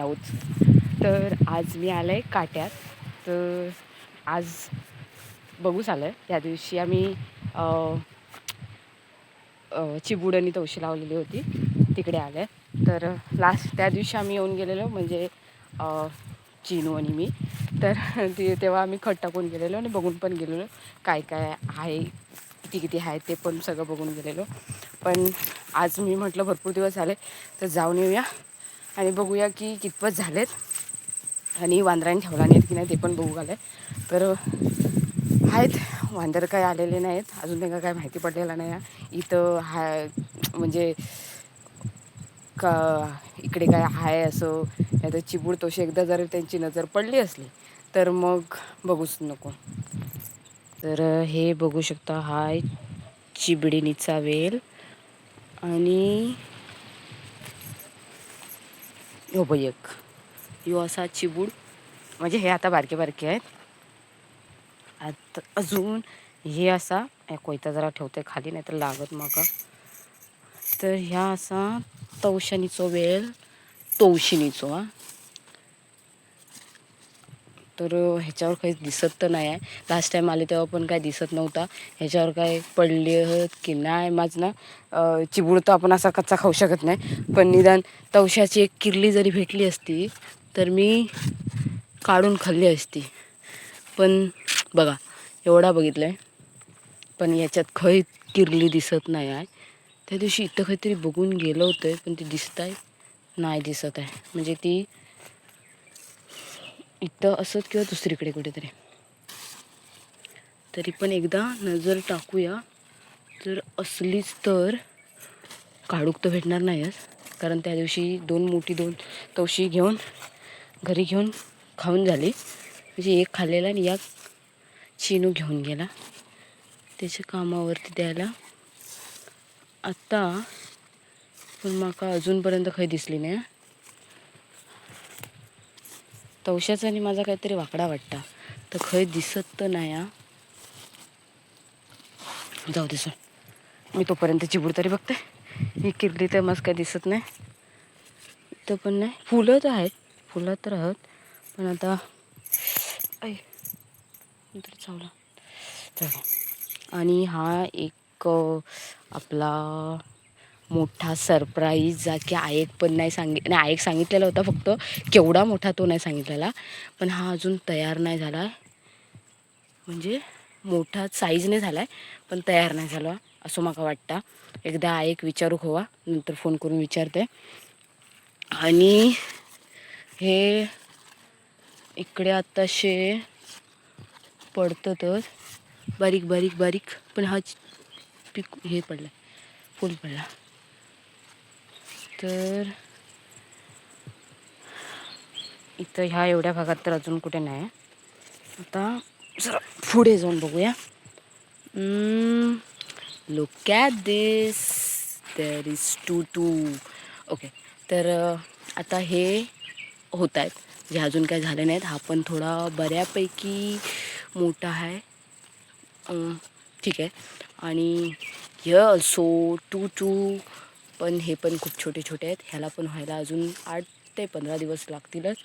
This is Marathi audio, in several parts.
आहोत. तर आज मी आलं आहे काट्यात. तर आज बघूच आलं आहे. त्या दिवशी आम्ही चिबूड आणि तवशी लावलेली होती, तिकडे आलं आहे. तर लास्ट त्या दिवशी आम्ही येऊन गेलेलो, म्हणजे चिनू आणि मी. तर तेव्हा आम्ही खत टाकून गेलेलो आणि बघून पण गेलेलो काय काय आहे, किती किती आहे ते पण सगळं बघून गेलेलो. पण आज मी म्हटलं भरपूर दिवस झाले तर जाऊन येऊया आणि बघूया की कितपत झालेत आणि वांदराने ठेवला नाहीत की नाही ते पण बघू आलं. तर आहेत वांदर काय आलेले नाहीत अजून, त्यांना काय माहिती पडलेलं नाही इथं म्हणजे का इकडे काय आहे असं. नाही तर चिबूड तोशी एकदा जर त्यांची नजर पडली असली तर मग बघूच नको. तर हे बघू शकता, हा चिबडिणीचा वेल आणि हो बाई एक यो असा चिबूड, म्हणजे हे आता बारके बारके आहेत. आता अजून हे असा कोयता जरा ठेवते खाली नाही तर लागत मग. तर ह्या असा तवशनीचो वेल, तवशिनीचो तर ह्याच्यावर काही दिसत तर नाही आहे. लास्ट टाईम आले तेव्हा पण काय दिसत नव्हता. ह्याच्यावर काय पडले की नाही माझं ना. चिबूड तर आपण असा कच्चा खाऊ शकत नाही, पण निदान तवशाची एक किरली जरी भेटली असती तर मी काढून खाल्ली असती. पण बघा एवढा बघितलं आहे पण याच्यात खै किरली दिसत नाही आहे. त्या दिवशी इथं काहीतरी बघून गेलं होतं पण ते दिसत आहे नाही दिसत आहे, म्हणजे ती इथं असत किंवा दुसरीकडे कुठेतरी. तरी पण एकदा नजर टाकूया, जर असलीच तर काढूक तर भेटणार नाहीच, कारण त्या दिवशी दोन तवशी घेऊन घरी घेऊन खाऊन झाली. म्हणजे एक खाल्लेला आणि एक चिनू घेऊन गेला त्याच्या कामावरती द्यायला. आत्ता पण माका अजूनपर्यंत काही दिसली नाही. तवशाचा आणि माझा काहीतरी वाकडा वाटता तर खय दिसत तर नाही. जाऊ दे सर, मी तोपर्यंत चिबूड तरी बघते. ही किरली तर मस्त काय दिसत नाही इथं पण नाही. फुलं तर आहेत, फुलं तर आहोत पण आता चावला. आणि हा एक आपला मोठा सरप्राईज की आयक पण नाही आयक सांगितलेला होता, फक्त केवढा मोठा तो नाही सांगितलेला. पण हा अजून तयार नाही झाला, म्हणजे मोठा साईजने झाला आहे पण तयार नाही झाला असं माका वाटतं. एकदा आयक विचारू हवा, नंतर फोन करून विचारते. आणि हे इकडे आत्ताशे पडतंच बारीक बारीक बारीक, पण हा पीक हे पडला, फुल पडला. तर इथं ह्या एवढ्या भागात तर अजून कुठे नाही. आता जरा पुढे जाऊन बघूया. Look at this, there is two okay. तर आता हे होत आहेत, जे अजून काय झाले नाहीत. हा पण थोडा बऱ्यापैकी मोठा आहे, ठीक आहे. आणि हे ऑल्सो टू पण हे पण खूप छोटे छोटे आहेत. ह्याला पण व्हायला अजून 8 ते 15 दिवस लागतीलच.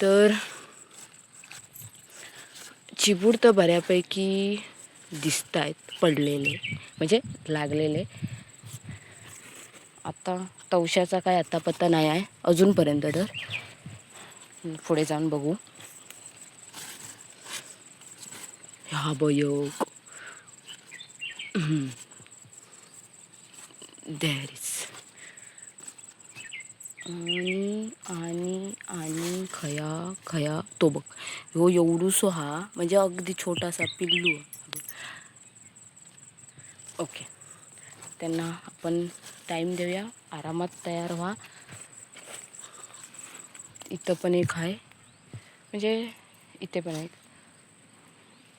तर चिबूड तर बऱ्यापैकी दिसत आहेत पडलेले, म्हणजे लागलेले. आता तवशाचा काय आता पत्ता नाही आहे अजूनपर्यंत. तर पुढे जाऊन बघू. हा बयोग देअर इज आणि खया तो बघ, ह्यो एवढूसो हा, म्हणजे अगदी छोटासा पिल्लू. ओके, त्यांना आपण टाईम देऊया, आरामात तयार व्हा. इथं पण एक आहे, म्हणजे इथे पण एक,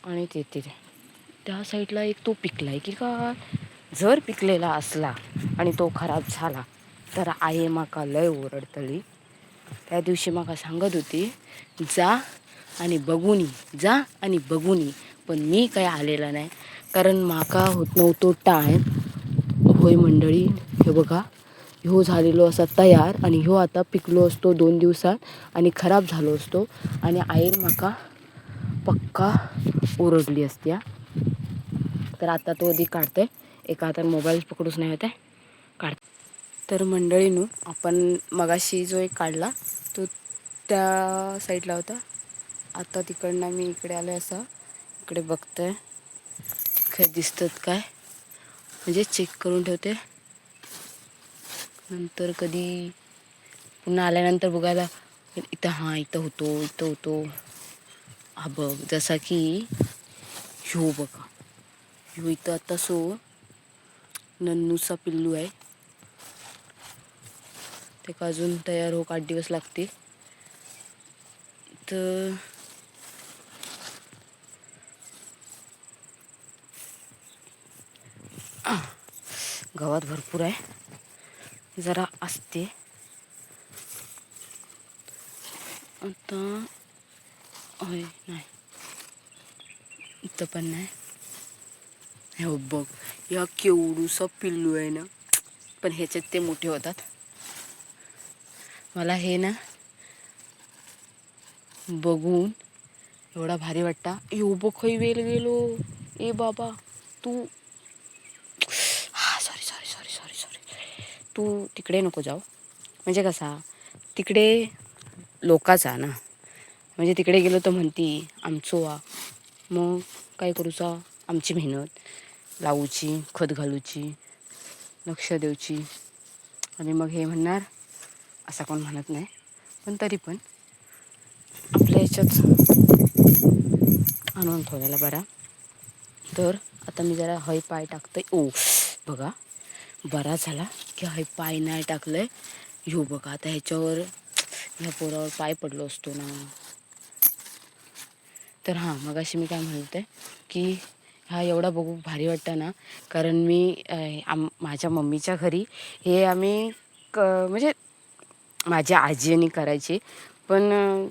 आणि तिथे त्या साईडला एक तो पिकलाय की काय. जर पिकलेला असला आणि तो खराब झाला तर आई माका लय ओरडतली. त्या दिवशी माका सांगत होती जा आणि बघून ये, पण मी काय आलेला नाही, कारण माका होत नव्हतो टाईम. होय मंडळी, हे बघा ह्यो झालेलो असा तयार आणि ह्यो आता पिकलो असतो 2 दिवसात आणि खराब झालो असतो आणि आईन म्हाका पक्का ओरडली असत्या. तर आता तो आधी काढते, एका हातात मोबाईल पकडूच नाही होते, काढ. तर मंडळींनो, आपण मगाशी जो एक काढला तो त्या साईडला होता. आता तिकडनं मी इकडे आले, असा इकडे बघतोय काय दिसतात काय, म्हणजे चेक करून ठेवते, नंतर कधी पुन्हा आल्यानंतर बघायला इथं इथं होतो. हा बघ, जसा की ह्यो बघा, ह्यो इथं आता नन्नूचा पिल्लू आहे. ते अजून तयार होक 8 दिवस लागते. तर गावात भरपूर आहे, जरा असते. आता होय नाही, इथं पण नाही. हो बघ, या केवढूसा पिल्लू आहे ना, पण ह्याच्यात ते मोठे होतात. मला हे ना बघून एवढा भारी वाटता. बघ खै वेल गेलो. ए बाबा तू, सॉरी तू तिकडे नको जाऊ. म्हणजे कसा तिकडे लोकाचा ना, म्हणजे तिकडे गेलो तर म्हणती आमचो वा, मग काय करूचा, आमची मेहनत लावूची, खत घालूची, लक्ष देऊची, आणि मग हे म्हणणार, असा कोण म्हणत नाही, पण तरी पण आपल्या ह्याच्यात आणून ठेवायला बरा. तर आता मी जरा हय पाय टाकते. बघा, बरा झाला की हय पाय नाही टाकलंय. ह्यो बघा, आता ह्याच्यावर ह्या पोरावर पाय पडलो असतो ना. तर हां, मगाशी मी काय म्हणते की हा एवढा बघू भारी वाटतं ना, कारण मी माझ्या मम्मीच्या घरी हे आम्ही म्हणजे माझ्या आजीनी करायची, पण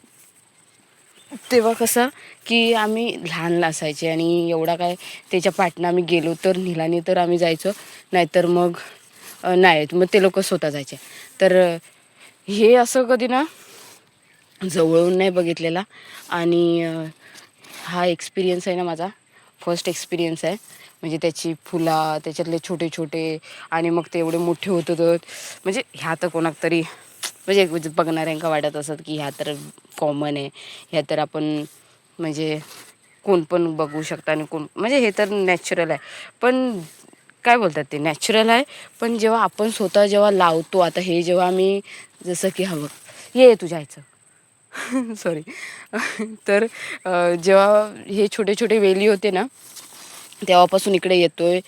तेव्हा कसं की आम्ही लहान असायचे आणि एवढा काय त्याच्या पाटणं आम्ही गेलो तर निलानी तर आम्ही जायचो, नाहीतर मग नाही, मग ते लोक स्वतः जायचे. तर हे असं कधी ना जवळून नाही बघितलेला, आणि हा एक्सपिरियन्स आहे ना माझा फर्स्ट एक्सपिरियन्स आहे. म्हणजे त्याची फुला, त्याच्यातले छोटे छोटे, आणि मग ते एवढे मोठे होत होत. म्हणजे ह्या तर कोणाक तरी म्हणजे बघणाऱ्यांका वाटत असत की ह्या तर कॉमन आहे, ह्या तर आपण म्हणजे कोण पण बघू शकता, आणि कोण म्हणजे हे तर नॅचरल आहे. पण काय बोलतात ते नॅचरल आहे, पण जेव्हा आपण स्वतः जेव्हा लावतो, आता हे जेव्हा आम्ही जसं की हवं ये तुझ्या आईचं सॉरी तर जेव्हा हे छोटे छोटे वेली होते ना, तेव्हापासून इकडे येतोय.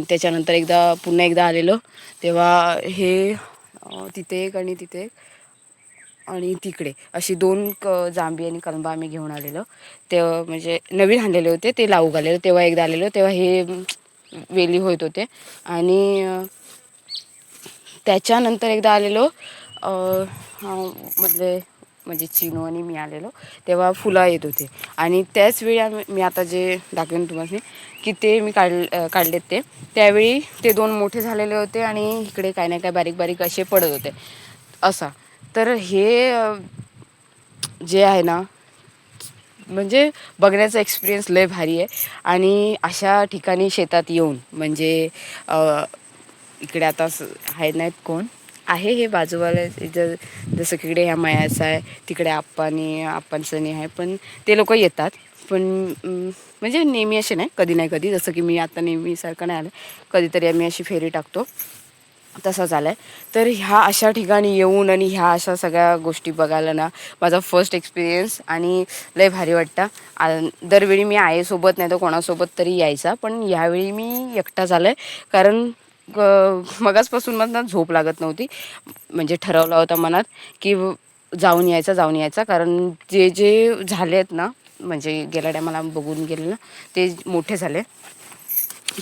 त्याच्यानंतर पुन्हा एकदा आलेलो तेव्हा हे तिथे एक आणि तिथे आणि तिकडे अशी 2 जांभी आणि कलबा आम्ही घेऊन आलेलो. तेव्हा म्हणजे नवीन आणलेले होते, ते लावू घालेलो. तेव्हा एकदा आलेलो, तेव्हा हे वेली होत होते. आणि त्याच्यानंतर एकदा आलेलो म्हणजे चिनू आणि मी आलेलो, तेव्हा फुलं येत होते. आणि त्याच वेळी मी आता जे दाखवेन तुम्हाला की ते मी काढलेत ते त्यावेळी ते 2 मोठे झालेले होते, आणि इकडे काय नाही काय बारीक बारीक असे पडत होते असा. तर हे जे आहे ना, म्हणजे बघण्याचा एक्सपिरियन्स लय भारी आहे. आणि अशा ठिकाणी शेतात येऊन म्हणजे इकडे आता आहेत नाहीत कोण आहे, हे बाजूवाले जसं की इकडे ह्या मयाचा आहे, तिकडे आप्पांचं आहे, पण ते लोक येतात. पण म्हणजे नेहमी असे नाही कधी जसं की मी आता नेहमीसारखं नाही आलं, कधीतरी आम्ही अशी फेरी टाकतो, तसा झाला आहे. तर ह्या अशा ठिकाणी येऊन आणि ह्या अशा सगळ्या गोष्टी बघायला ना माझा फर्स्ट एक्सपिरियन्स, आणि लय भारी वाटतं. दरवेळी मी आईसोबत नाही तर कोणासोबत तरी यायचा, पण यावेळी मी एकटा झालं आहे. कारण मगाचपासून मला झोप लागत नव्हती, म्हणजे ठरवला होता मनात की जाऊन यायचा, कारण जे झाले आहेत ना, म्हणजे गेल्या टायमाला बघून गेले ना, ते मोठे झाले.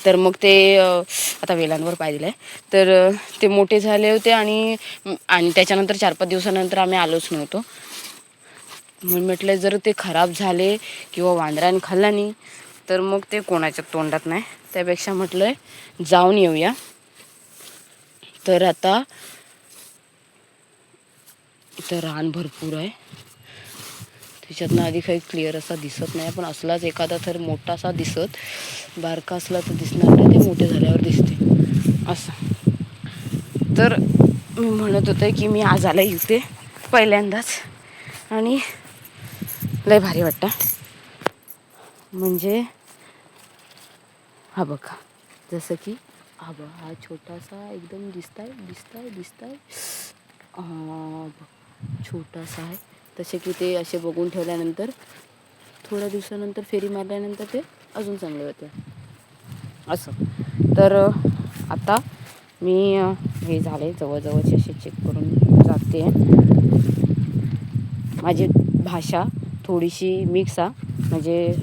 तर मग ते आता वेलांवर पाय दिलं आहे, तर ते मोठे झाले होते. आणि त्याच्यानंतर 4-5 दिवसानंतर आम्ही आलोच नव्हतो. म्हणून म्हटलं जर ते खराब झाले किंवा वांदराने खाल्ला नाही तर मग ते कोणाच्या तोंडात नाही, त्यापेक्षा म्हटलं जाऊन येऊया. तर आता इथं रान भरपूर आहे, त्याच्यातनं आधी काही क्लिअर असा दिसत नाही, पण असलाच एखादा थर मोठासा दिसत, बारका असला तर दिसणार नाही, ते मोठे झाल्यावर दिसते असं. तर मी म्हणत होते की मी आज आले इथे पहिल्यांदाच आणि लय भारी वाटतं. म्हणजे हा बघा, जसं की हा छोटासा एकदम दिसताय छोटासा आहे, तसे की ते असे बघून ठेवल्यानंतर थोड्या दिवसानंतर फेरी मारल्यानंतर ते अजून चांगले होते असं. तर आता मी हे झाले जवळजवळचे असे चेक करून जाते. माझी भाषा थोडीशी मिक्स आहे, म्हणजे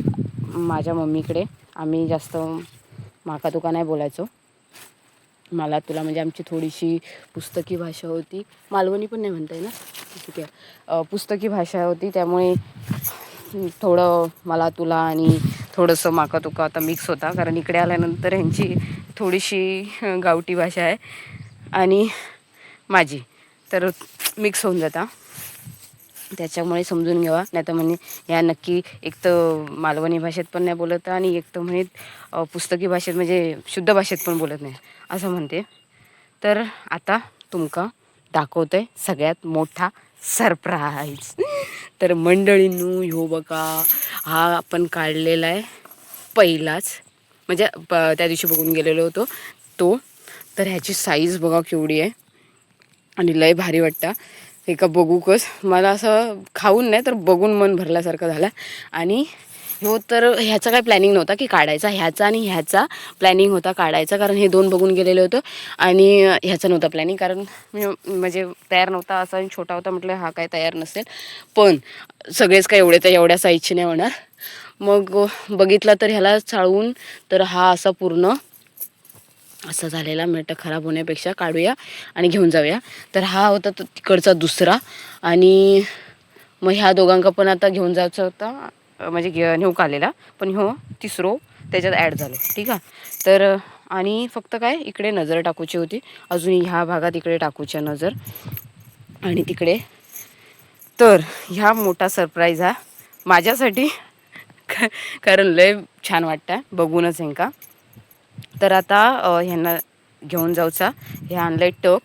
माझ्या मम्मीकडे आम्ही जास्त माका तुका नाही बोलायचो, मला तुला, म्हणजे आमची थोडीशी पुस्तकी भाषा होती, मालवणी पण नाही म्हणता ना, ठीक आहे, पुस्तकी भाषा होती, त्यामुळे थोडं मला तुला आणि थोडंसं माका तुका आता मिक्स होता, कारण इकडे आल्यानंतर ह्यांची थोडीशी गावठी भाषा आहे आणि माझी तर मिक्स होऊन जाता, त्याच्यामुळे समजून घ्यावा, नाही तर म्हणे या नक्की एक तर मालवणी भाषेत पण नाही बोलत आणि एक तर म्हणे पुस्तकी भाषेत म्हणजे शुद्ध भाषेत पण बोलत नाही असं म्हणते. तर आता तुमका दाखवतोय सगळ्यात मोठा सरप्राईज. तर मंडळींनो, ह्यो बघा, हा आपण काढलेला आहे पहिलाच, म्हणजे त्या दिवशी बघून गेलेलो होतो तो. तर ह्याची साईज बघा केवढी आहे आणि लय भारी वाटतं. हे का बघू कस, मला असं खाऊन नाही तर बघून मन भरल्यासारखं झालं. आणि हो, तर ह्याचा काय प्लॅनिंग नव्हता की काढायचा, ह्याचा आणि ह्याचा प्लॅनिंग होता काढायचा, कारण हे दोन बघून गेलेले होतं आणि ह्याचा नव्हता प्लॅनिंग, कारण मी म्हणजे तयार नव्हता असा आणि छोटा होता, म्हटलं हा काय तयार नसेल, पण सगळेच काय एवढे तर एवढ्या साईजचे नाही होणार. मग बघितला तर ह्याला चाळून तर हा असा पूर्ण असं झालेला, मिठं खराब होण्यापेक्षा काढूया आणि घेऊन जाऊया. तर हा होता तो तिकडचा दुसरा, आणि मग ह्या दोघांका पण आता घेऊन जायचा होता, म्हणजे नेऊ का आलेला, पण हो तिसरो त्याच्यात ॲड झालो, ठीक आहे. तर आणि फक्त काय इकडे नजर टाकूची होती, अजून ह्या भागात इकडे टाकूच्या नजर आणि तिकडे. तर ह्या मोठा सरप्राईज हा माझ्यासाठी, कारण लय छान वाटतं बघूनच ह्यांका. तर आता ह्यांना घेऊन जाऊचा, हे आणलं टप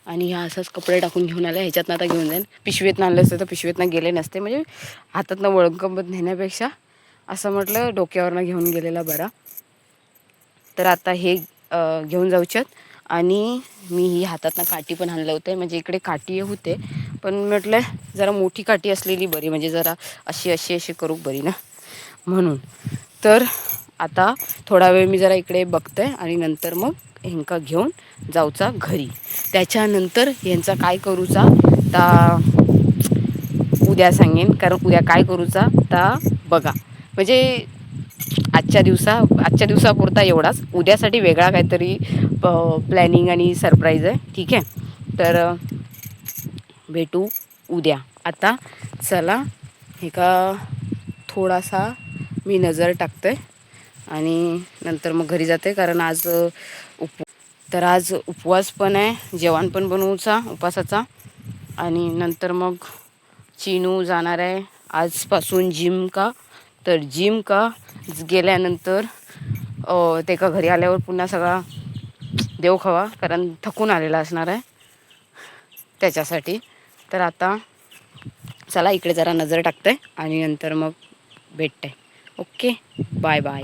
आणि ह्या असंच कपडे टाकून घेऊन आले, ह्याच्यातनं आता घेऊन जाईन. पिशवीतनं आणलं असतं तर पिशवीतनं गेले नसते, म्हणजे हातातनं वळगंबत नेण्यापेक्षा असं म्हटलं डोक्यावरनं घेऊन गेलेला बरा. तर आता हे घेऊन जाऊच्यात, आणि मी ही हातातनं काठी पण आणलं होतं, म्हणजे इकडे काठी होते पण म्हटलं जरा मोठी काठी असलेली बरी, म्हणजे जरा अशी करू बरी ना, म्हणून. तर आता थोडा वेळ मी जरा इकडे बघते आणि नंतर मग ह्यांका घेऊन जाऊचा घरी. त्याच्यानंतर ह्यांचा काय करूचा ता उद्या सांगेन, कारण उद्या काय करूचा ता बघा, म्हणजे आजच्या दिवसापुरता एवढाच, उद्यासाठी वेगळा काहीतरी प्लॅनिंग आणि सरप्राईज आहे, ठीक आहे. तर भेटू उद्या. आता चला, हे का थोडासा मी नजर टाकते आणि नंतर मग घरी जाते, कारण आज आज उपवास पण आहे, जेवण पण बनवूचा उपवासाचा, आणि नंतर मग चिनू जाणार आहे आजपासून जिम का. तर जिम का गेल्यानंतर ते का घरी आल्यावर पुन्हा सगळा देव खावा, कारण थकून आलेला असणार आहे त्याच्यासाठी. तर आता चला इकडे जरा नजर टाकते आणि नंतर मग भेटते. Okay, bye bye.